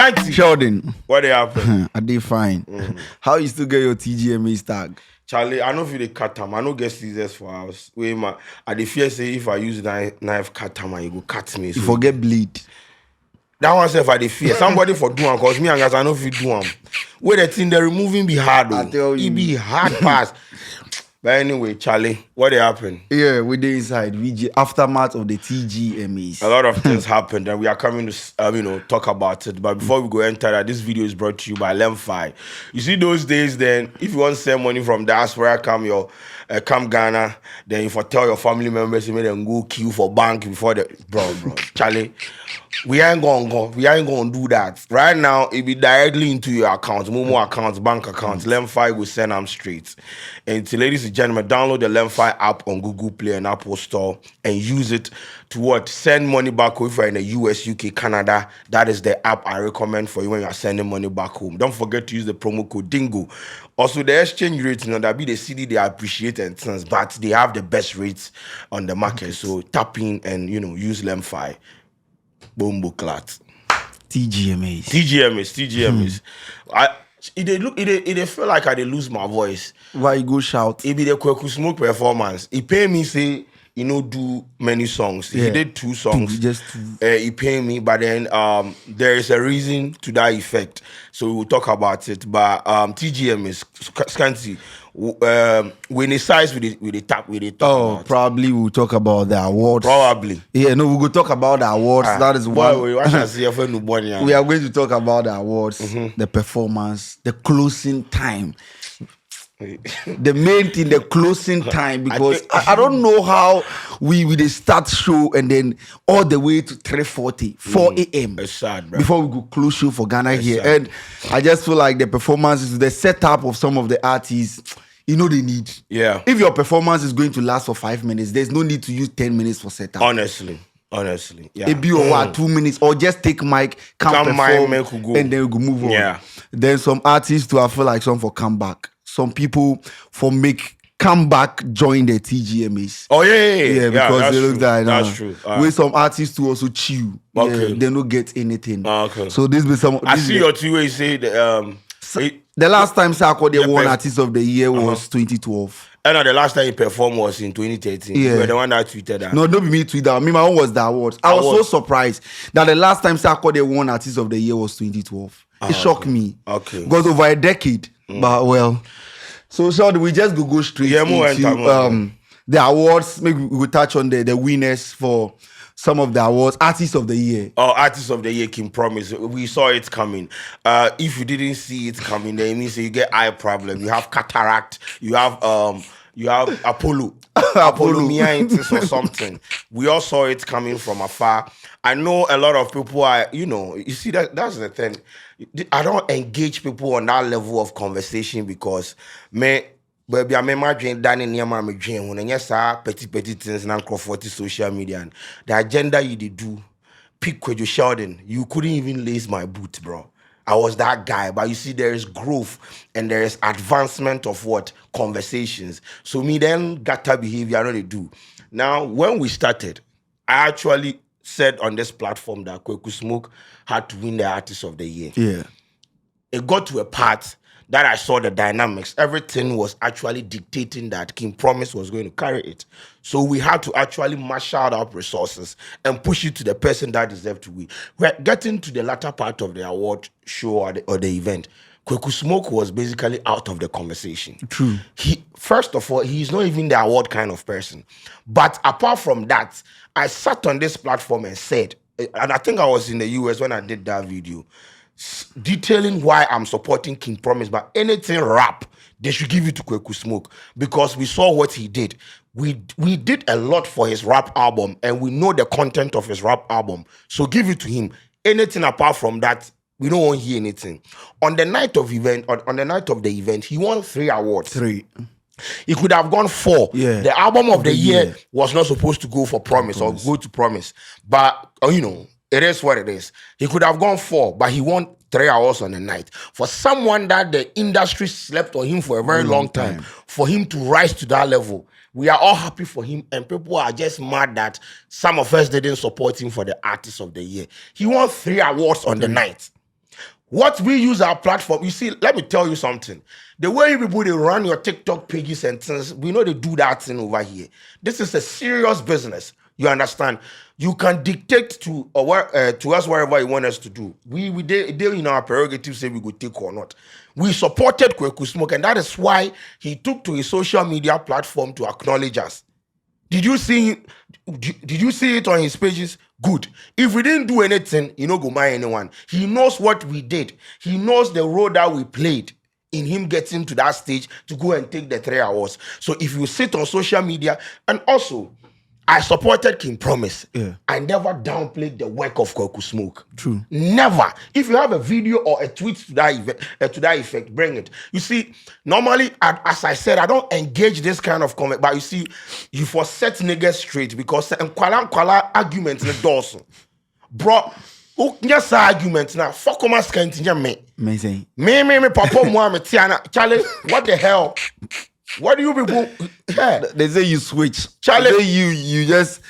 Shanty. Sheldon. What happened? I did fine. How you still get your TGMAs tag? Charlie, I know if you cut them, I know get scissors for house. Wait, man. I dey fear say if I use knife cut them, you go cut me. You forget bleed. That one say if I dey fear somebody for do one, cause me and guys I know if you do one. Where the thing they removing be hard though. I tell you. It be hard pass. But anyway, Charlie, what happened? Yeah, we did inside VG aftermath of the TGMAs. A lot of things happened, and we are coming to talk about it. But before we go enter that, this video is brought to you by Lemfi. You see those days, then if you want to send money from diaspora, come Ghana, then if I tell your family members, you make them go queue for bank before the bro, Charlie. We ain't gonna do that. Right now, it be directly into your accounts, Momo accounts, bank accounts. Lemfi will send them straight. And to ladies and gentlemen, download the Lemfi app on Google Play and Apple Store and use it to send money back home if you're in the US, UK, Canada. That is the app I recommend for you when you're sending money back home. Don't forget to use the promo code DINGO. Also, the exchange rate, that be the CD they appreciate and things, but they have the best rates on the market. So tap in and use Lemfi. Bombo clat. TGMAs. It feel like I feel my voice. Why you go shout? It be the Kwadwo Smoke performance. He pay me say do many songs. He did 2 songs. Just 2. He pay me, but then there is a reason to that effect. So we will talk about it. But TGMAs Scanty. When it size with the talk about. Probably we'll talk about the awards. Probably. Yeah, no, we'll go talk about the awards. That is one. We are going to talk about the awards, the performance, the closing time. The main thing, the closing time, because I don't know how we start show and then all the way to 3:40, 4 a.m. It's sad, bro. Before we go close show for Ghana here. Sad. And I just feel like the performances, the setup of some of the artists, they need. Yeah. If your performance is going to last for 5 minutes, there's no need to use 10 minutes for setup. Honestly. Yeah. It be 2 minutes, or just take mic, perform, and then we go move on. Yeah. Then some artists too, I feel like some for comeback. Some people for make comeback join the TGMAs. Oh yeah, because they look like that's true. With some artists to also chill. Okay. They don't get anything. Okay. So this be some. I see your two ways say the last time Sarko won Artist of the Year was 2012. And the last time he performed was in 2013. Yeah. You were the one that tweeted that. No, don't be me tweet that. Me, my own was the awards. I was so surprised that the last time Sarko won Artist of the Year was 2012. It shocked me. Okay. Because over a decade. But well. So we just go straight into the awards. Maybe we will touch on the winners for some of the awards. Artist of the Year. Oh, Artist of the Year, King Promise. We saw it coming. If you didn't see it coming, then it means you get eye problem. You have cataract. You have Apollo. Apollo or something. We all saw it coming from afar. I know a lot of people are, you see that's the thing. I don't engage people on that level of conversation because baby, I'm imagining that in my dream when I saw petty things and for social media and the agenda you did do, pick Kwadwo Sheldon. You couldn't even lace my boot, bro. I was that guy, but you see, there is growth and there is advancement of conversations. So me then gata behavior, I know they do. Now, when we started, I actually said on this platform that Kwadwo Smoke had to win the Artist of the Year. Yeah. It got to a part that I saw the dynamics. Everything was actually dictating that King Promise was going to carry it. So we had to actually marshal up resources and push it to the person that deserved to win. We're getting to the latter part of the award show or the event. Kwadwo Smoke was basically out of the conversation. True. First of all, he's not even the award kind of person. But apart from that, I sat on this platform and said, and I think I was in the US when I did that video, detailing why I'm supporting King Promise, but anything rap, they should give it to Kwadwo Smoke because we saw what he did. We did a lot for his rap album and we know the content of his rap album. So give it to him. Anything apart from that, we don't want to hear anything. On the night of the event, he won 3 awards. 3. He could have gone 4. Yeah. The album of the year was not supposed to go for Promise or go to Promise. But, it is what it is. He could have gone 4, but he won 3 awards on the night. For someone that the industry slept on him for a very long time, for him to rise to that level, we are all happy for him. And people are just mad that some of us didn't support him for the Artist of the Year. He won 3 awards on the night. What we use our platform, you see, let me tell you something. The way you people, they run your TikTok pages and things, we know they do that thing over here. This is a serious business. You understand? You can dictate to us whatever you want us to do. We in our prerogative say we go take or not. We supported Kweku Smoke, and that is why he took to his social media platform to acknowledge us. Did you see it on his pages? Good. If we didn't do anything, he no go mind anyone. He knows what we did. He knows the role that we played in him getting to that stage to go and take the 3 hours. So if you sit on social media, and also, I supported King Promise. Yeah. I never downplayed the work of Kweku Smoke. True. Never. If you have a video or a tweet to that effect, bring it. You see, normally, as I said, I don't engage this kind of comment, but you see, you for set niggas straight because kwala argument in the doors. Bro, yes, argument now. Fuck my skin to me. Amazing. Me, Papa Muhammad Tiana. Charlie, what the hell? What do you people? Yeah. They say you switch. Charlie, they say you just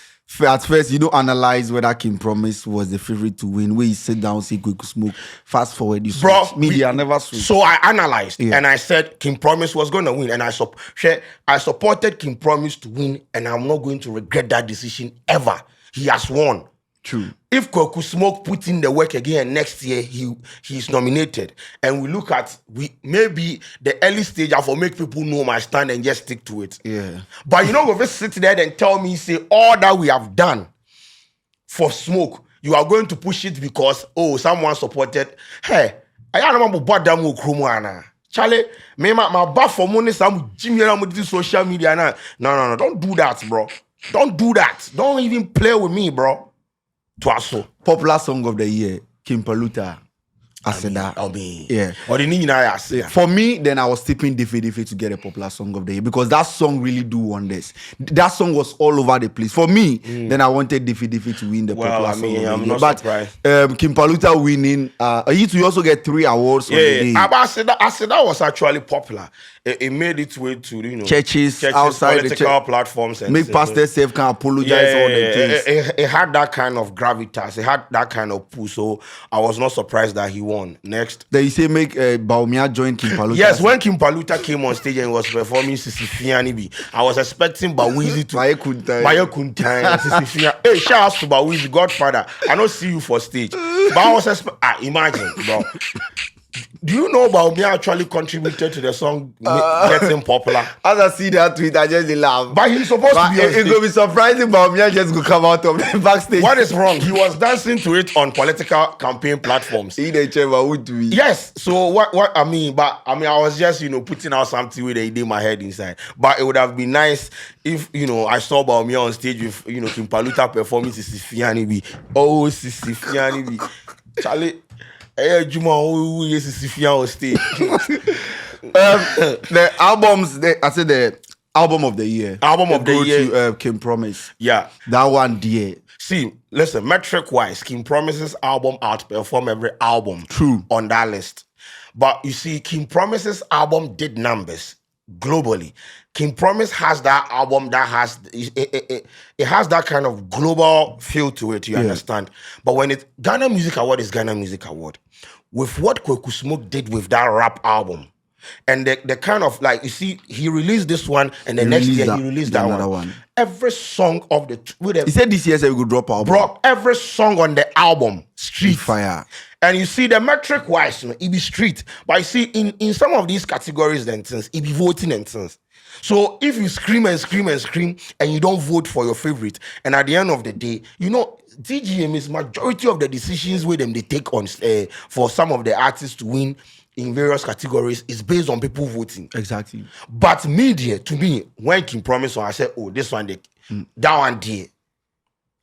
at first you don't analyze whether King Promise was the favorite to win. Where you sit down, see Kweku Smoke. Fast forward, you switch. Bro, Media never switch. So I analyzed and I said King Promise was going to win, and I supported King Promise to win, and I'm not going to regret that decision ever. He has won. True. If Kweku Smoke put in the work again next year, he's nominated. And we look at maybe the early stage I will make people know my stand and just stick to it. Yeah. But you know, go just sit there and tell me, say all that we have done for Smoke, you are going to push it because someone supported. Hey, I don't know about that more Krumwana. Charlie, me my bath for money, some Jimmy with this social media now. No, don't do that, bro. Don't do that. Don't even play with me, bro. Twaso. Popular song of the year, Kim Paluta. I said that. Yeah. Or the Nina. For me, then I was tipping Diffie to get a popular song of the year because that song really do wonders. That song was all over the place. For me, then I wanted Diffie to win the popular song of the year. I'm not surprised. Kim Paluta winning, you also get 3 awards on the day. I said that was actually popular. It made its way to churches outside political platforms and make pastors self can apologize all the things. It had that kind of gravitas. It had that kind of push. So I was not surprised that he won. Next, then you say make Baumia join Kim Paluta. Yes, when Kim Paluta came on stage and was performing Sisi Fiani, I was expecting Bawizi to Baye Kuntai, Sisi Fiani. Hey, shout out to Bawizi, Godfather. I don't see you for stage, but I was imagine, bro. Do you know Baumia actually contributed to the song getting popular? As I see that tweet, I just laugh. But he's supposed to be on stage. It's going to be surprising Baumia just go come out of the backstage. What is wrong? He was dancing to it on political campaign platforms. Yes. So what I mean, I was just, putting out something with in my head inside. But it would have been nice if, I saw Baumia on stage with, Kim Paluta performing Sisi Fiani. Oh, Sisi Fiani. Charlie. Juma is on stage. The albums, I said the album of the year. Album of the year. To Kim Promise. Yeah. That one, dear. See, listen, metric-wise, Kim Promise's album outperformed every album. True. On that list. But you see, Kim Promise's album did numbers globally. Kim Promise has that album that has it has that kind of global feel to it, you understand? But when Ghana Music Award is Ghana Music Award. With what Kweku Smoke did with that rap album, and the kind of you see, he released this one, and the next year he released that one. Every song of he said this year we could drop album. Bro, every song on the album, street fire. And you see the metric wise, it be street. But you see, in some of these categories and things, it be voting and things. So if you scream and scream and scream and you don't vote for your favorite, and at the end of the day, TGMAs, majority of the decisions where they take on for some of the artists to win in various categories is based on people voting. Exactly. But media, to me, when Kim Promise on, I said, this one, that one, dear.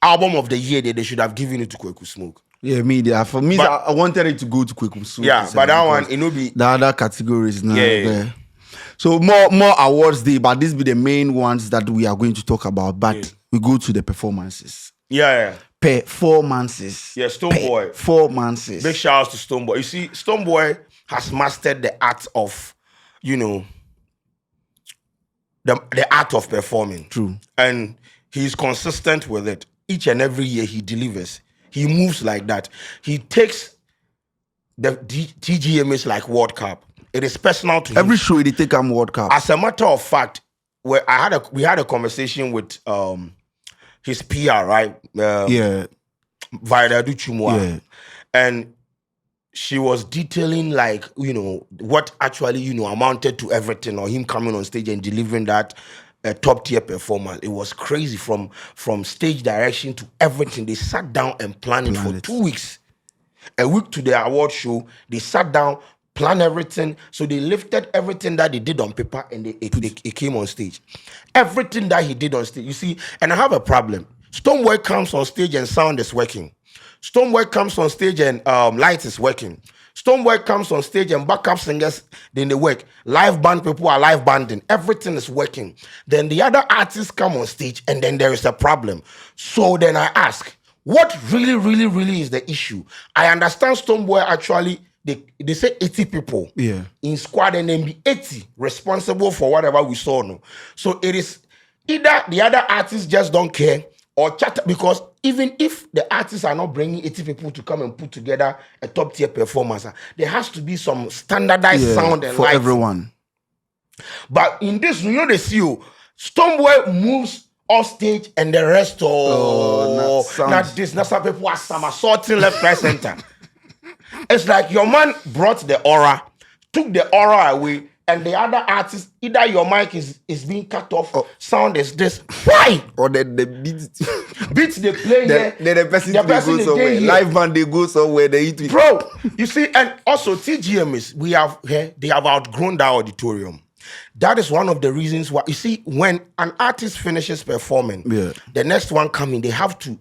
Album of the year, they should have given it to Kweku Smoke. Yeah, media. For me, I wanted it to go to Kweku Smoke. Yeah, but that one, it will be the other categories now. Yeah. So more awards day, but these be the main ones that we are going to talk about. But we go to the performances. Yeah. Performances. Yeah, Stonebwoy. Performances. Big shout out to Stonebwoy. You see, Stonebwoy has mastered the art of, the art of performing. True. And he's consistent with it. Each and every year he delivers. He moves like that. He takes the TGMAs like World Cup. It is personal to every him. show they take World Cup. As a matter of fact, where we had a conversation with his PR, right? Vida Duchumwa, and she was detailing like what actually amounted to everything, or him coming on stage and delivering that top tier performance. It was crazy from stage direction to everything. They sat down and planned it for 2 weeks. A week to the award show, they sat down, planned everything. So they lifted everything that they did on paper and it came on stage. Everything that he did on stage, you see, and I have a problem. Stoneboy comes on stage and sound is working. Stoneboy comes on stage and light is working. Stoneboy comes on stage and backup singers, then they work. Live band people are live banding. Everything is working. Then the other artists come on stage and then there is a problem. So then I ask, what really, really, really is the issue? I understand Stoneboy actually, they say 80 people in squad and then be 80 responsible for whatever we saw. No? So it is either the other artists just don't care or chat, because even if the artists are not bringing 80 people to come and put together a top tier performance, there has to be some standardized sound and for lighting. Everyone. But in this, they see you, Stoneboy moves off stage and the rest not some people are somersaulting left, right, center. It's like your man brought the aura, took the aura away, and the other artist, either your mic is being cut off, sound is this. Why? Or the beats they play here. The person they go somewhere. Live band they go somewhere. They eat it. Bro, you see, and also TGMAs, they have outgrown that auditorium. That is one of the reasons why, you see, when an artist finishes performing, the next one coming, they have to,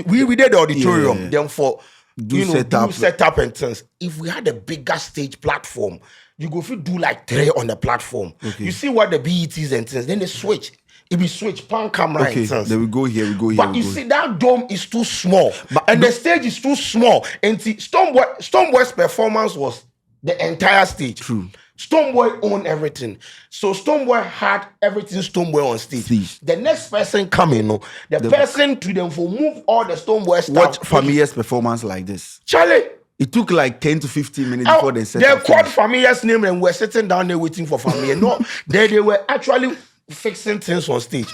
we did the auditorium, then for do setup and things. If we had a bigger stage platform, you go do like 3 on the platform. Okay. You see what the BETs and things, then they switch. It be switch, pan camera and things. Then we go here. But you see, that dome is too small. And the stage is too small. And see, Stoneboy's performance was the entire stage. True. Stoneboy owned everything. So Stoneboy had everything Stoneboy on stage. The next person coming, the person to them for move all the Stoneboy stuff. Watch Familiar's performance like this. Charlie. It took like 10 to 15 minutes before they set up. They called Familiar's name and we're sitting down there waiting for Familiar. No, they were actually fixing things on stage.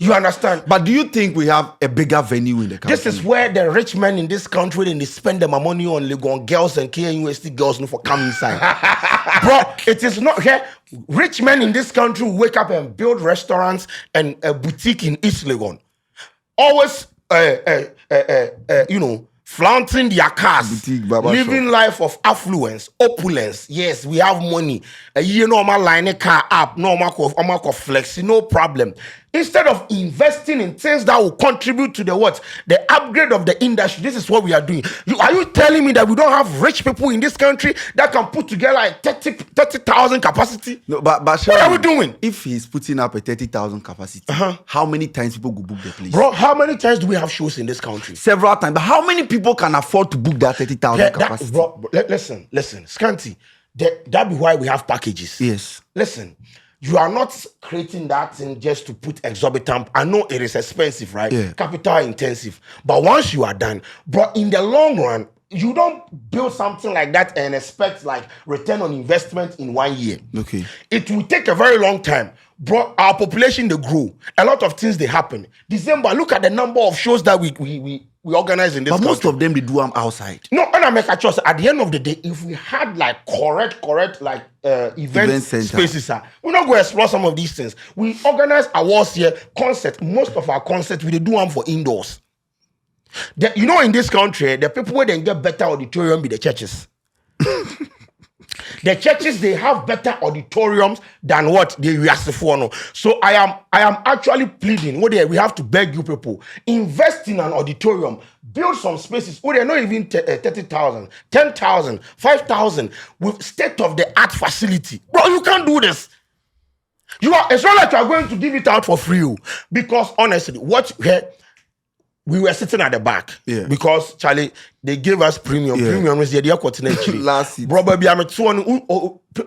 You understand? But do you think we have a bigger venue in the country? This is where the rich men in this country, and they spend their money on Legon girls and KNUST girls for coming inside. Bro, it is not here. Rich men in this country wake up and build restaurants and a boutique in East Legon. Always, flaunting their cars, living life of affluence, opulence. Yes, we have money. Normal line a car up, normal flex, no problem. Instead of investing in things that will contribute to the upgrade of the industry, this is what we are doing. Are you telling me that we don't have rich people in this country that can put together like 30,000 capacity? No, but what are we doing? If he's putting up a 30,000 capacity, how many times people go book the place? Bro, how many times do we have shows in this country? Several times. But how many people can afford to book that 30,000 capacity? Bro, listen, Scanty. That be why we have packages. Yes. Listen. You are not creating that thing just to put exorbitant. I know it is expensive, right? Yeah. Capital intensive. But once you are done, bro, in the long run, you don't build something like that and expect like return on investment in 1 year. Okay. It will take a very long time. Bro, our population, they grow. A lot of things, they happen. December, look at the number of shows that we organize in this country. But most of them, they do them outside. No, and I make a choice. At the end of the day, if we had like correct like event spaces, we're not going to explore some of these things. We organize awards here, concert. Most of our concerts, we do them for indoors. In this country, the people where they get better auditorium be the churches. The churches, they have better auditoriums than what they ask for. So I am actually pleading. We have to beg you people, invest in an auditorium, build some spaces. They're not even 30,000, 10,000, 5,000 with state-of-the-art facility. Bro, you can't do this. It's not like you are going to give it out for free. Because honestly, we were sitting at the back because Charlie, they gave us premium. Premium is the idea continent. Last seat. Bro, baby, I'm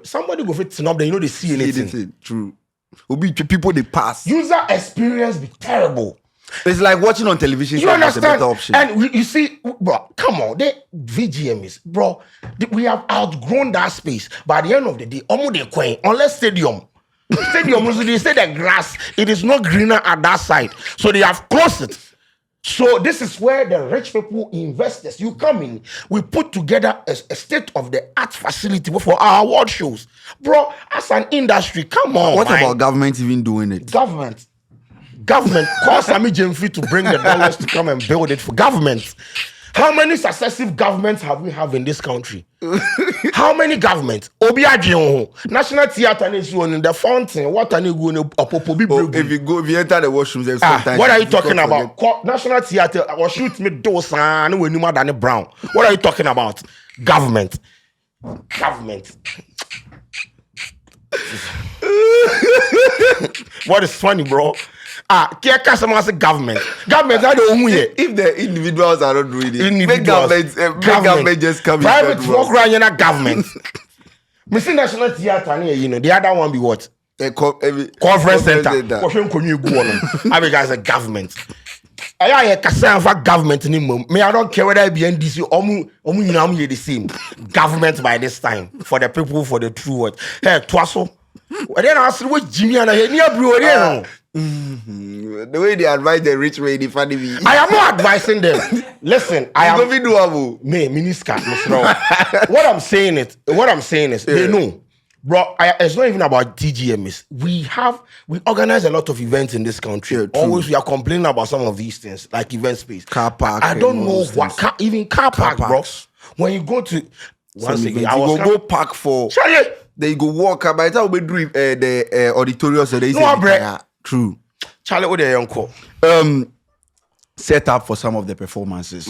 somebody go fit up there, they see anything. True. Will be people they pass. User experience be terrible. It's like watching on television. You understand? A better option. And you see, bro, come on, they VGMAs, bro. We have outgrown that space. By the end of the day, almost the coin, unless stadium, they say the grass, it is not greener at that side, so they have closed it. So this is where the rich people, investors, you come in. We put together a state-of-the-art facility for our award shows, bro. As an industry, come on. What about government even doing it? Government call Sammy Jemfi to bring the dollars to come and build it for government. How many successive governments have we have in this country? How many governments? Obiadio, National Theatre is one in the fountain. What are you going to if you enter the washrooms, what are you talking about? National Theatre or shoot me those and when you mad than Brown. What are you talking about? Government. What is funny, bro? Customer say government. Government are the only. If the individuals are not doing it, make government just come private work right in a government. Me see National Theatre, the other one be what? Conference center. I mean, guys, a government. I can't for government anymore. Me, I don't care whether it be NDC or the same government by this time for the people, for the true word. Hey, Twasso. Then I asked what Jimmy and I near brew. The way they advise the rich way, they funny me. I am not advising them. Listen, I am miniskirt. What I'm saying is, they know, bro. It's not even about TGMAs. We organize a lot of events in this country. Yeah, always we are complaining about some of these things, like event space, car park. I don't know what even car park, bro. When you go to once again, I was go park for. Then you go walk. By the time we do the auditorium, so they say true. Charlie, what are you set up for some of the performances.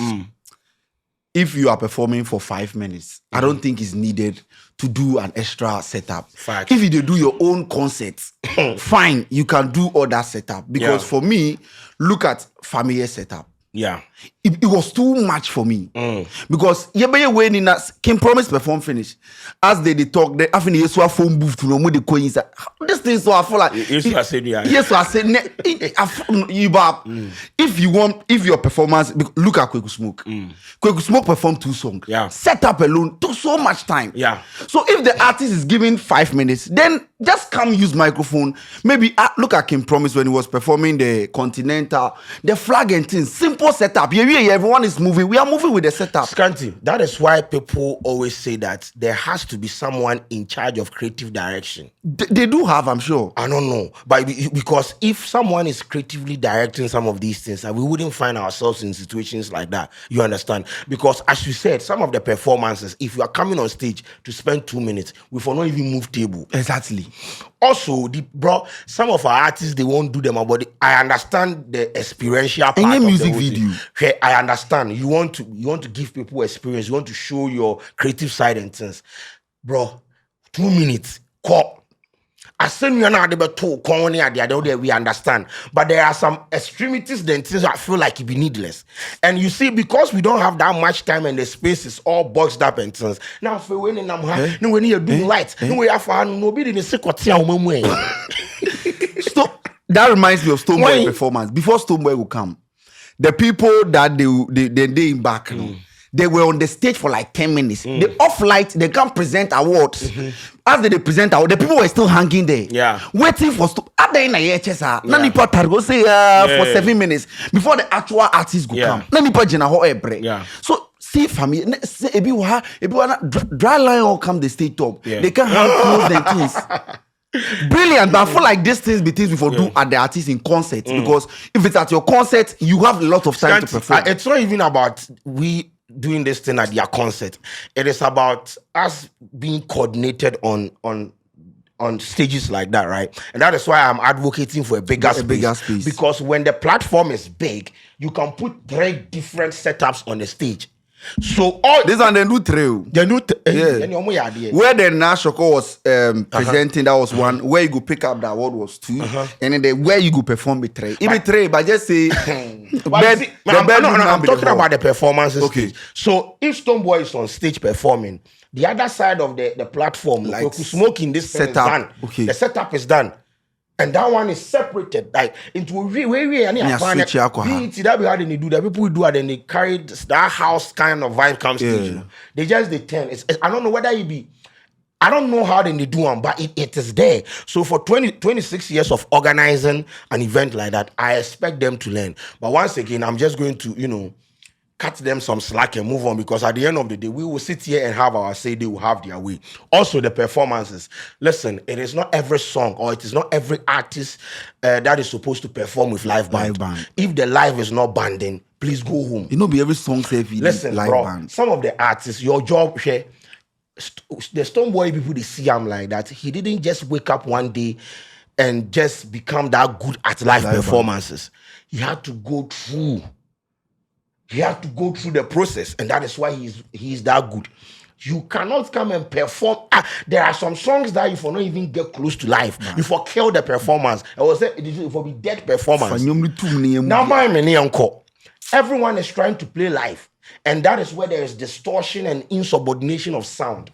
If you are performing for 5 minutes, I don't think it's needed to do an extra setup. Fact. If you do your own concerts, fine, you can do all that setup. Because for me, look at familiar setup. Yeah. It was too much for me. Because when in Kim Promise perform finish. As they talk, they have a phone booth to know the coins. This thing so I feel like yes, I said if your performance look at Kwadwo Smoke. Kwadwo Smoke perform 2 songs. Yeah. Set up alone took so much time. Yeah. So if the artist is given 5 minutes, then just come use microphone. Maybe look at Kim Promise when he was performing the Continental, the flag and things. Simple setup. Everyone is moving. We are moving with the setup. Scanty. That is why people always say that there has to be someone in charge of creative direction. They do have, I'm sure. I don't know. But because if someone is creatively directing some of these things, we wouldn't find ourselves in situations like that. You understand? Because as you said, some of the performances, if you are coming on stage to spend 2 minutes, we will not even move table. Exactly. Also, some of our artists, they won't do them about it. I understand the experiential part of music the video. Okay, I understand. You want to give people experience. You want to show your creative side and things. Bro, 2 minutes. Call. As soon as you're not able to we understand. But there are some extremities then things I feel like it be needless. And you see, because we don't have that much time and the space is all boxed up and things. Now for when you do lights, nobody in the secret. So that reminds me of Stoneboy performance. Before Stoneboy will come, the people that they back. They were on the stage for like 10 minutes. They off light, they can't present awards. As they present awards, the people were still hanging there. Yeah. Waiting for for 7 minutes before the actual artist go come. Yeah. So see family, dry line or come the stage top. Yeah. They can't hang clothes and things. Brilliant, but I feel like these things be things before do at the artist in concert because if it's at your concert, you have a lot of time to perform. It's not even about we doing this thing at their concert. It is about us being coordinated on stages like that, right? And that is why I'm advocating for a bigger space. Because when the platform is big, you can put 3 different setups on the stage. So all this and the new trail. The new where the Nashoko was presenting, that was one. Where you go pick up that award was 2, and then where you go perform with 3. Even 3, but just say. I'm talking about the performances. Okay. Stage. So if Stoneboy is on stage performing, the other side of the platform, like smoking this setup, is done. Okay. The setup is done. And that one is separated like into a way and that be how they do that. People do it and they carry that house kind of vibe comes stage. You know? They just they turn. I don't know whether it be. I don't know how they do them, but it is there. So for 26 years of organizing an event like that, I expect them to learn. But once again, I'm just going to, cut them some slack and move on, because at the end of the day, we will sit here and have our say, they will have their way. Also, the performances. Listen, it is not every song or it is not every artist that is supposed to perform with live band. If the live is not banding, please go home. Be every song safe. Listen, live bro, band. Some of the artists, your job here, the Stonebwoy people, they see him like that. He didn't just wake up one day and just become that good at live performances. Band. He had to go through. He had to go through the process, and that is why he's that good. You cannot come and perform. There are some songs that if you not even get close to life, you for kill the performance. I was saying it will be dead performance. Now my uncle, everyone is trying to play live, and that is where there is distortion and insubordination of sound.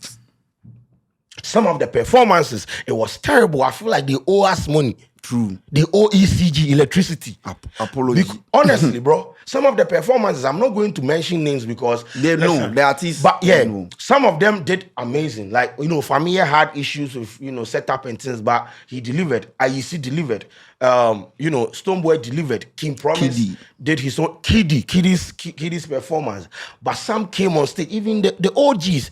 Some of the performances, it was terrible. I feel like they owe us money. True. They owe ECG electricity. Apology. Honestly, bro, some of the performances, I'm not going to mention names because they know the artists. But some of them did amazing. Like, Familia had issues with, setup and things, but he delivered. IEC delivered. Stonebwoy delivered. King Promise did his own. Kiddy's performance. But some came on stage, even the OGs,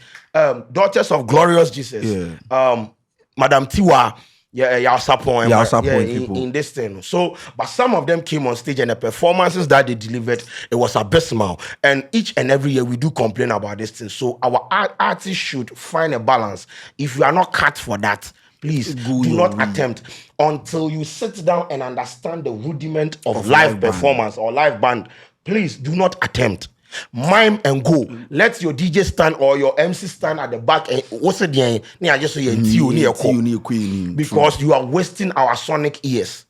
Daughters of Glorious Jesus, Madam Tiwa. In this thing. So, but some of them came on stage and the performances that they delivered, it was abysmal. And each and every year we do complain about this thing. So our artists should find a balance. If you are not cut for that, please do not attempt until you sit down and understand the rudiment of live performance or live band. Please do not attempt. Mime and go. Let your DJ stand or your MC stand at the back and what's it because you are wasting our sonic ears.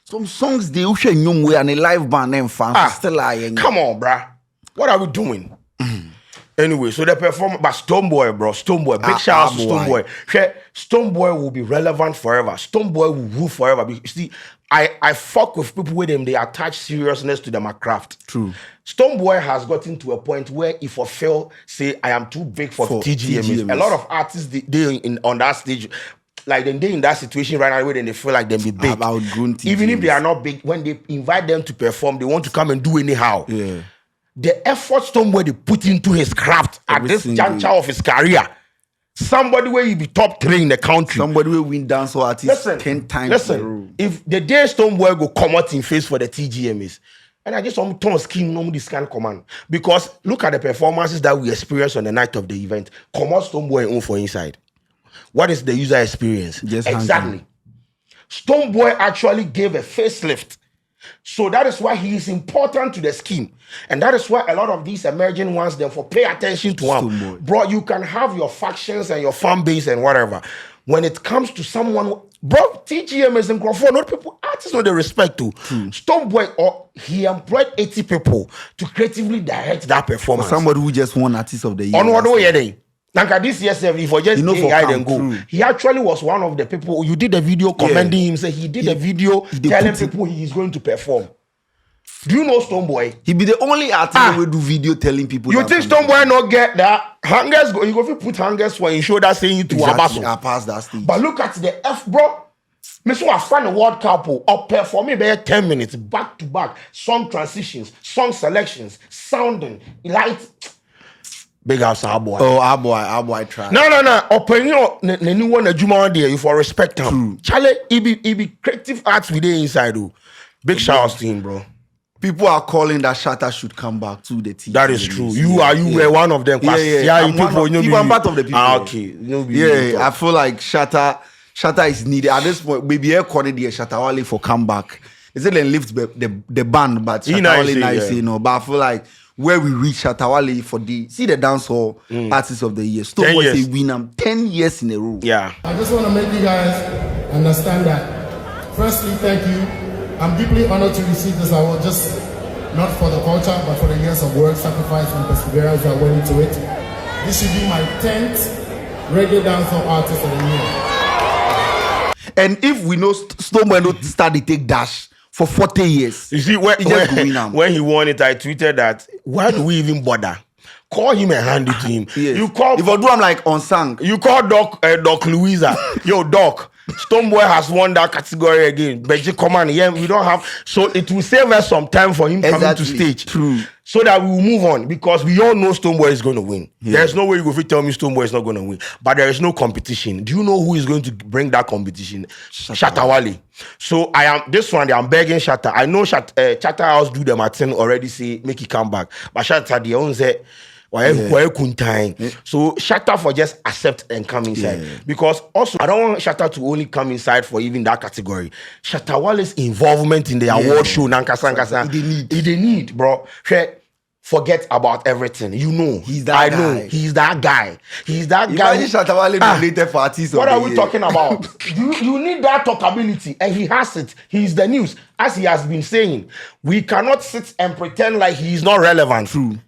Some songs they usually young way and a live band and fans still lying. Come on, bruh. What are we doing? Anyway, so the performance, but Stonebwoy, big shout out to Stonebwoy. Stonebwoy will be relevant forever. Stonebwoy will rule forever. You see, I fuck with people with them. They attach seriousness to their craft. True. Stonebwoy has gotten to a point where if I fail, say I am too big for TGMAs. A lot of artists they on that stage, like they in that situation right now, where they feel like they be big. Even if they are not big, when they invite them to perform, they want to come and do anyhow. Yeah. The effort Stonebwoy they put into his craft at this juncture of his career. Somebody where you be top 3 in the country. Somebody will win dance or artist 10 times. Listen, if the day Stonebwoy go come out in face for the TGMAs, and I just want to scheme no this kind of command. Because look at the performances that we experienced on the night of the event. Come out Stonebwoy on for inside. What is the user experience? Just exactly. Stonebwoy actually gave a facelift. So that is why he is important to the scheme. And that is why a lot of these emerging ones, therefore, pay attention to him. Bro, you can have your factions and your fan base and whatever. When it comes to someone, bro, TGMAs and Kwadwo, not people, artists know the respect to. Stonebwoy, he employed 80 people to creatively direct that performance. For somebody who just won Artist of the Year. On what way they? Now, this year, if for just guide and go, he actually was one of the people. You did a video commending him. Say he did a video telling people he is going to perform. Do you know Stonebwoy? He be the only artist who will do video telling people. You think Stonebwoy not get that? Hangers go. You go to put hangers for his shoulder saying you to Abaso. I passed that stage. But look at the F, bro. Me so I find a World Cup or performing there 10 minutes back to back, song transitions, song selections, sounding, light. Big house, our boy. Oh, our boy, try. No. Opinion, the new one, the Juma there, you for respect him. Charlie, he be creative arts within inside. Big shout out to him, bro. People are calling that Shatta should come back to the team. That is true. You were one of them. I'm part of the people. Okay. I feel like Shatta is needed at this point. Maybe I call it the Shatta Wale for comeback. They said they lift the band, but Shatta Wale nice, But I feel like where we reach Shatta Wale for the dancehall artist of the year. Stonebwoy say win them 10 years in a row. Yeah. I just want to make you guys understand that. Firstly, thank you. I'm deeply honored to receive this award, just not for the culture, but for the years of work, sacrifice, and perseverance that went into it. This should be my 10th reggae dancehall artist of the year. And if we know Stonebwoy don't start the take dash for 40 years. You see, when he won it, I tweeted that, why do we even bother? Call him and hand it to him. Yes. You call, if I do, I'm like unsung. You call Doc Louisa. Yo, Doc, Stonebwoy has won that category again. Beji, come on, yeah, we don't have. So it will save us some time for him coming to stage. True. So that we will move on, because we all know Stonebwoy is going to win. Yeah. There's no way you go tell me Stonebwoy is not going to win. But there is no competition. Do you know who is going to bring that competition? Shatta Wale. So I'm begging Shatta. I know Shatta House do the Martin already say make it come back. But Shatta the own say so Shatta for just accept and come inside. Because also I don't want Shatta to only come inside for even that category. Shatta Wale's involvement in the award show Nankasa they need, bro. Forget about everything. You know, he's that guy. I know he's that guy. He's that guy. Imagine Shatta Wale nominated for artist. What are we talking about? You need that talkability, and he has it. He's the news, as he has been saying. We cannot sit and pretend like he's not relevant. True.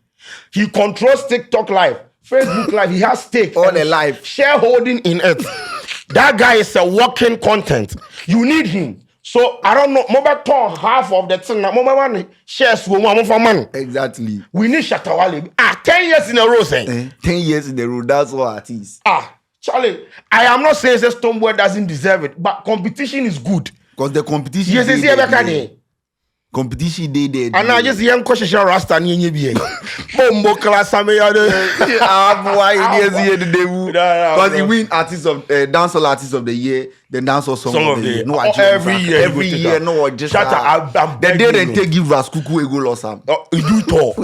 He controls TikTok Live, Facebook Live. He has stake all the live shareholding in it. That guy is a walking content. You need him. So I don't know. Mobile turn half of the thing. Mobile one shares for money. Exactly. We need Shatta Wale. 10 years in a row, saying 10 years in a row. That's what artists. Charlie, I am not saying that Stonebwoy doesn't deserve it, but competition is good. Because the competition. Yes, competition day there. And I just young question Rasta ni be. Bombo class ame because he win artist of dancehall artist of the year, then dancehall song of the year. No, every year. No, just Shatta. The day they take give Raskuku ego loss am. He do it all.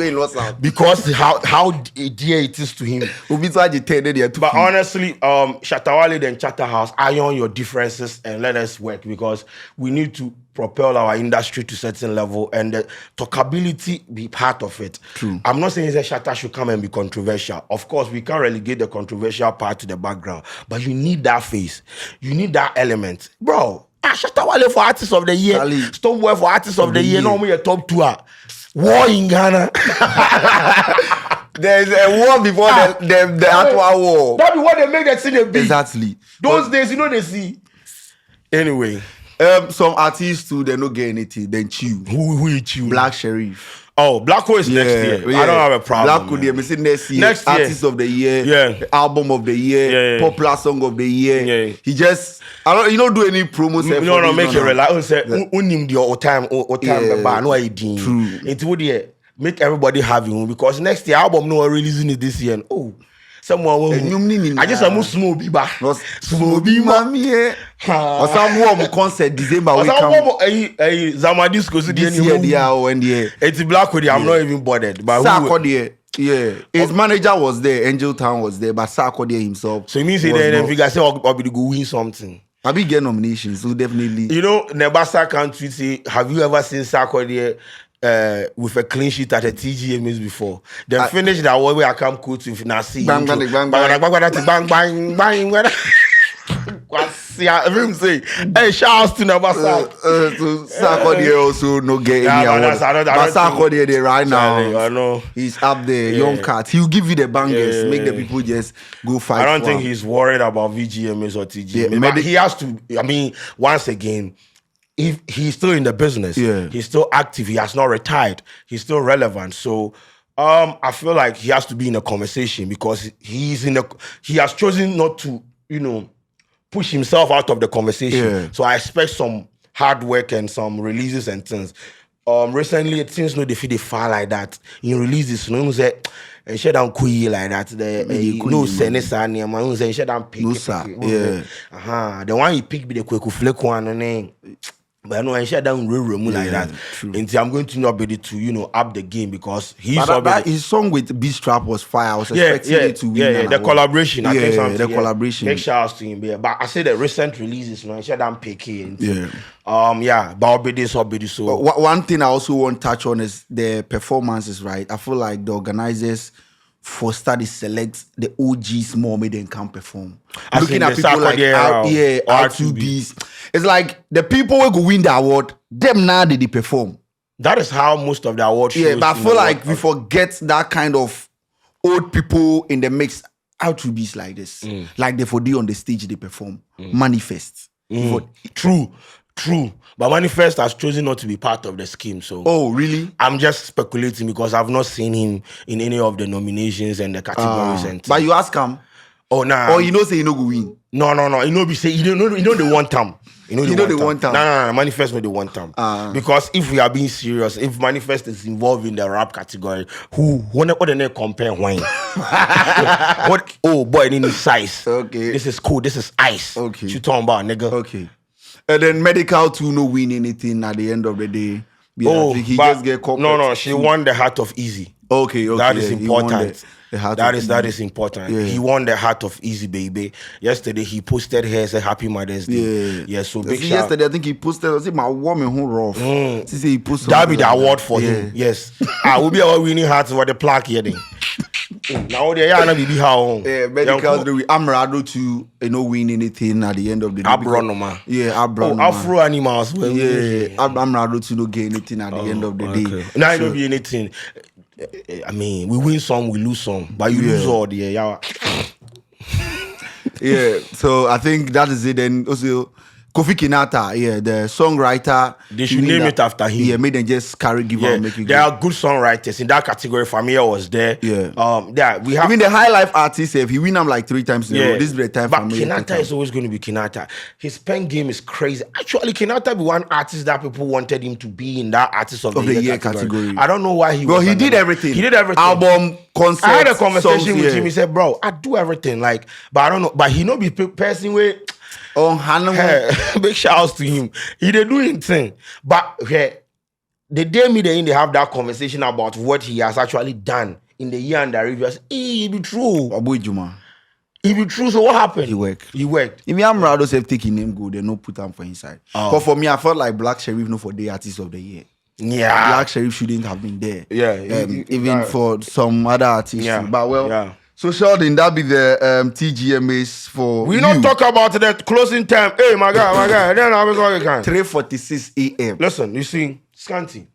Because how dear it is to him. But honestly, Shatta Wale then Shatta House, iron your differences and let us work, because we need to propel our industry to a certain level, and the talkability be part of it. True. I'm not saying that Shatta should come and be controversial. Of course, we can't relegate the controversial part to the background, but you need that face. You need that element. Bro, Shatta Wale for Artist of the Year, Stonebwoy for Artist of the Year, normally a top 2. War in Ghana. There's a war before the actual war. That be what they make that see the big. Exactly. Those days, you know, they see. Anyway. Some artists too, they don't get anything. Then Chew. Who is Chew? Black Sheriff. Oh, Blacko is next year. I don't have a problem. Blacko, they say next year. Artist of the year. Album of the year. Popular song of the year. He just, he don't do any promos. No, make it relax. Say, unim the time, no idea. True. It would make everybody have him, because next year album no releasing it this year. Oh. Someone I just almost small biba. Small biba. Or some concert December we come. Zamadisco this year. It's Black with I'm not even bothered. But his manager was there, Angel Town was there, but Sarkodie himself. So it means then if you guys say I'll be go win something. I'll be get nominations, so definitely. You know, Nebasa can't tweet say, have you ever seen Sarkodie with a clean sheet at a TGMAs before? Then finish that way where I come quote with Nasi. Bang. Everyone say, hey, shout out to Nebasa. So Sarkodie also no get any award. But Sarkodie there right now. I know. He's up there, young cat. He'll give you the bangers, make the people just go fight. I don't think he's worried about VGMAs or TGMAs. But he has to, I mean, once again, if he's still in the business, he's still active, he has not retired, he's still relevant. So I feel like he has to be in a conversation, because he has chosen not to, push himself out of the conversation. So I expect some hard work and some releases and things. Recently, things no they far like that. In releases, and shut down kui like that. No senesa near my own shut down pick. No sir. The one he picked be the quick flick one name. But no, I shut down room like that. And I'm going to not be able to, up the game, because his song with Beast Trap was fire. I was expecting it to win. The collaboration. The collaboration. Make shouts to him. But I say the recent releases, I shut down picky. But I'll be this. So one thing I also want to touch on is the performances, right? I feel like the organizers for study select the OGs more, maybe they can perform. Looking at people like R2Bs. It's like the people who go win the award, them now they perform. That is how most of the award shows. Yeah, but I feel like we forget that kind of old people in the mix. R2Bs like this. Like they for day on the stage, they perform. Manifest. True. But Manifest has chosen not to be part of the scheme. So really? I'm just speculating because I've not seen him in any of the nominations and the categories. But you ask him. Oh nah. Or you know say you no go win. No. You know be say you know the one time. You know the one time. No. Manifest with the one time. Because if we are being serious, if Manifest is involved in the rap category, what the name compare wine? What? Oh boy, in his size. Okay. This is cool. This is ice. Okay. You talking about, nigga? Okay. And then medical too no win anything at the end of the day. Yeah, he just get caught. No. She won the Heart of Easy. Okay. That is important. That is important. Yeah. He won the Heart of Easy, baby. Yesterday he posted her as a Happy Mother's Day. Yeah. So big shout. Yesterday I think he posted. I said my woman who rough. He posted. That be the award for him. Yes. We'll be our winning heart for the plaque here then. Now they are not be how. Yeah, medical. I'm rather to win anything at the end of the day. Abronoma. Yeah, Abronoma. Afro animals. I'm rather to not get anything at the end of the day. Now it don't be anything. I mean, we win some, we lose some, but you lose all the yeah. So I think that is it. And also Kofi Kinata, the songwriter. They should name it after him. Yeah, made them just give on, make it. There are good songwriters in that category. Familia was there. Yeah. We have even the high life artist. If he win them like 3 times in a row, this is the time. But Kinata is always going to be Kinata. His pen game is crazy. Actually, Kinata be one artist that people wanted him to be in that artist of the year category. I don't know why he. Well, he did everything. He did everything. Album, concert. I had a conversation with him. He said, "Bro, I do everything." Like, but I don't know. But he no be person where. Big shout outs to him. He did do his thing. But the day me they have that conversation about what he has actually done in the year under review. I said, it be true. It be true. So what happened? He worked. If I'm rather say taking him good, they no put him for inside. But for me, I felt like Black Sheriff no for the artist of the year. Yeah. Black Sheriff shouldn't have been there. Yeah. Even for some other artists. Yeah. But so Sheldon, that be the TGMAs for we don't talk about the closing time. Hey, my guy. Then I will go again. 3:46 a.m. Listen, you see, Scanty.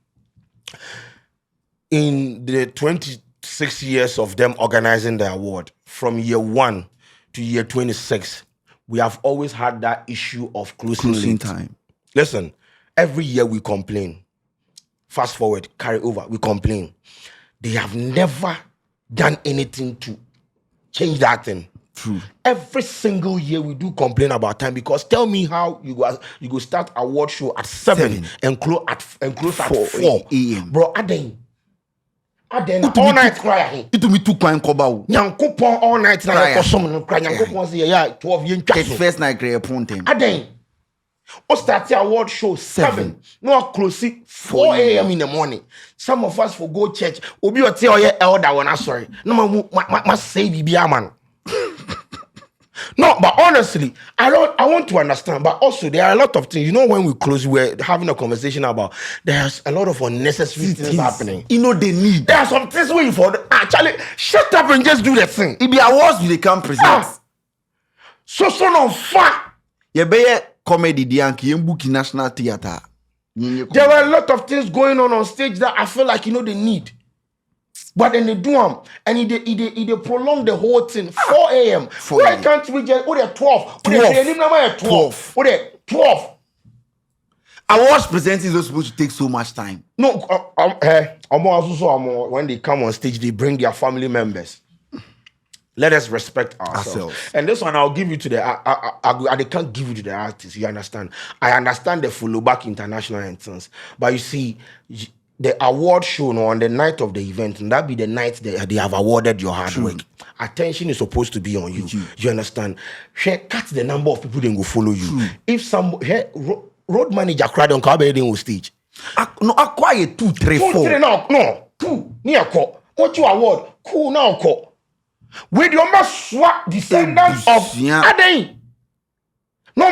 In the 26 years of them organizing the award, from year 1 to year 26, we have always had that issue of closing time. Listen, every year we complain. Fast forward, carry over, we complain. They have never done anything to change that thing. True. Every single year we do complain about time because tell me how you go start award show at 7 and close at 4 a.m. Bro, Aden all night cry. It to me 2 coin koba. Nyankopon all night na ko som no cry. Nyankopon say 12 yen twa. First night cry point. Aden o start award show 7. No close 4 a.m. in the morning. Some of us for go church. Obi o tell your elder one sorry. No ma say bibia man. No, but honestly, I want to understand. But also, there are a lot of things. You know, when we close, we're having a conversation about there's a lot of unnecessary things happening. You know, they need. There are some things waiting for. Actually, shut up and just do the thing. It be awards they can't present. So no far. You be comedy dianki in National Theatre. There were a lot of things going on stage that I feel like they need. But then they do them and they prolong the whole thing. 4 a.m. Why can't we just 12? 12. Awards presenting is not supposed to take so much time. No, when they come on stage, they bring their family members. Let us respect ourselves. And this one I'll give you to the I can't give you to the artist, you understand? I understand the follow back international instance. But you see, the award show on the night of the event, and that be the night they have awarded your hard work. Attention is supposed to be on you. You understand? Cut the number of people that go follow you. If some road manager cried on car building on stage. No, acquire 2, 3, 4. No, 2. Near call. What you award? Cool now call. With your mass swap descendants of Aden. No,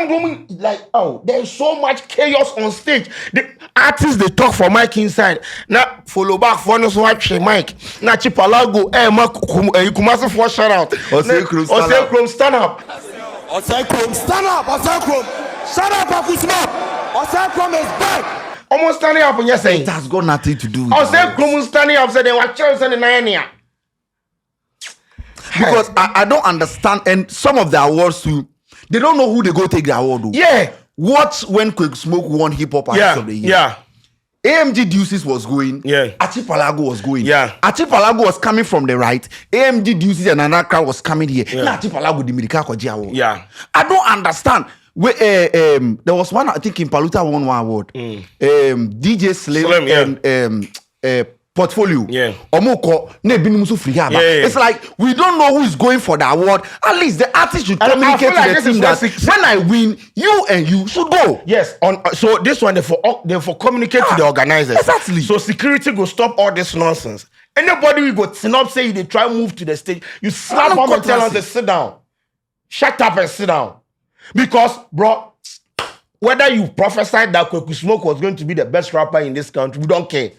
like, there's so much chaos on stage. The artists, they talk for mic inside. Now, follow back for no swipe mic. Now, Chipalago, Kumasi for shout out. Osekrom, stand up. Osekrom, stand up. Osekrom, shut up, Akusma. Osekrom is back. Almost standing up and you're saying. It has got nothing to do with Osekrom standing up, said they were chairs in the 9 Because I don't understand, and some of the awards too, They don't know who they go take the award. Though. Yeah. Watch when Quick Smoke won Hip Hop Artist of the Year. Yeah. AMG Deuces was going. Yeah. Achipalago was going. Yeah. Achipalago was coming from the right. AMG Deuces and another crowd was coming here. Yeah. Now Achipalago the Mirika Kwaji award. Yeah. I don't understand. There was one, I think in Paluta won one award. DJ Slim and Portfolio. Yeah. Omoko It's like we don't know who is going for the award. At least the artist should communicate to the team that when I win, you and you should go. Yes. So this one they for communicate to the organizers. Exactly. So security go stop all this nonsense. Anybody we go up say they try move to the stage, you slap them and tell them to sit down. Shut up and sit down. Because, bro, whether you prophesied that Kweku Smoke was going to be the best rapper in this country, we don't care.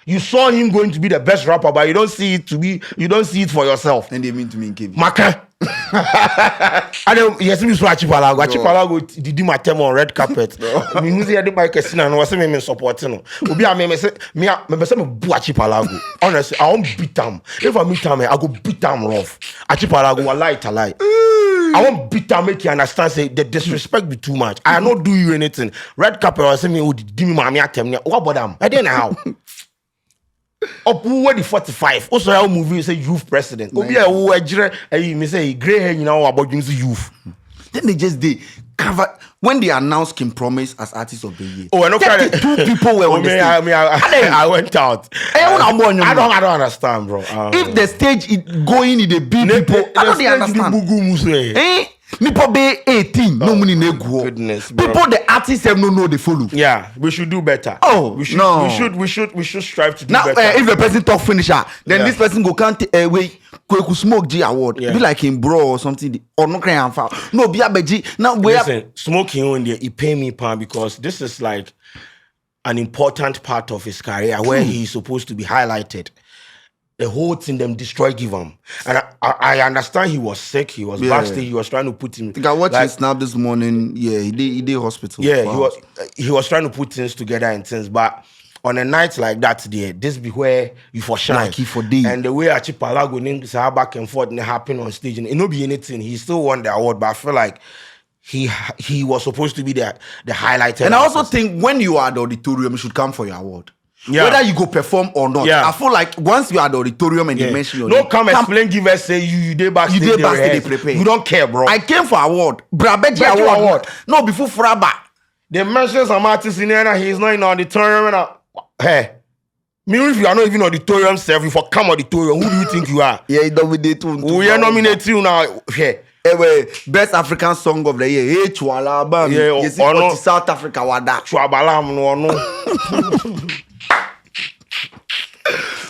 You saw him going to be the best rapper, but you don't see it for yourself. And they mean to me in Cape. Maka. I don't yes, me so Achipalago. Achipalago did my term on red carpet. Me who say my question and was me supporting. Obi a me say me say me bu Achipalago. Honestly, I won't beat him. If I meet him, I go beat him rough. Achipalago will lie to lie. I won't beat him, make you understand. Say the disrespect be too much. I not do you anything. Red carpet was say me who did me mommy atem. What about them? I didn't know how. Up who the 45. Also, our movie say youth president. Obi a who me say gray hair, you know about youth. Then they just cover when they announced Kim Promise as artist of the year. Oh, I know 32 people were on the stage. I went out. I don't understand, bro. If the stage is going in the big people, I don't understand. Nipo be 18, no money nego. Goodness, bro. People the artists have no they follow. Yeah, we should do better. Oh, we should strive to do now, better. If the person talk finisher, then this person go can't wait Kweku Smoke G award. Be like in bro or something or no crying foul. No be a G. Now we listen, smoking on there, he pay me pan because this is like an important part of his career where he's supposed to be highlighted. The whole thing them destroy give him. And I understand he was sick, he was backstage, he was trying to put him. I think I watched his snap this morning. Yeah, he did hospital. Yeah, he was trying to put things together and things, but on a night like that today, this be where you for shine. Like he for day. And the way Achipalago named back and forth and it happened on stage, and it no be anything. He still won the award, but I feel like he was supposed to be the highlighter. And I also think when you are at the auditorium, you should come for your award. Yeah. Whether you go perform or not. Yeah. I feel like once you are at the auditorium and they mention your name. No, come explain, give us say you did backstage. You did backstage, they prepare. You don't care, bro. I came for award. Brabeji award. No, before Fraba. They mention some artists in there and he's not in the auditorium. Hey. Me, if you are not even auditorium self, if you come auditorium, who do you think you are? Yeah, you nominate you. We are nominating you now. Hey. Best African song of the year. Hey, Chwalaba. Yeah, you see what South Africa wada. Chwabalam no.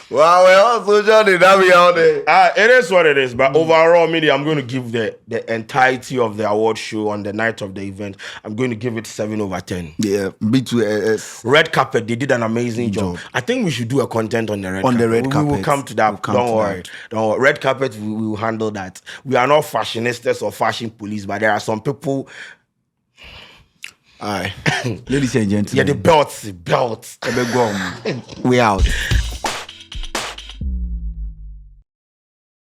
Wow, well, social dynamic out there. It is what it is, but overall, media, I'm going to give the entirety of the award show on the night of the event. I'm going to give it 7/10. Yeah, B2S. Red carpet, they did an amazing job. I think we should do a content on the red carpet. We will come to that. Don't worry. Red carpet, we will handle that. We are not fashionistas or fashion police, but there are some people. Aye. Ladies and gentlemen. Yeah, the belts. We out.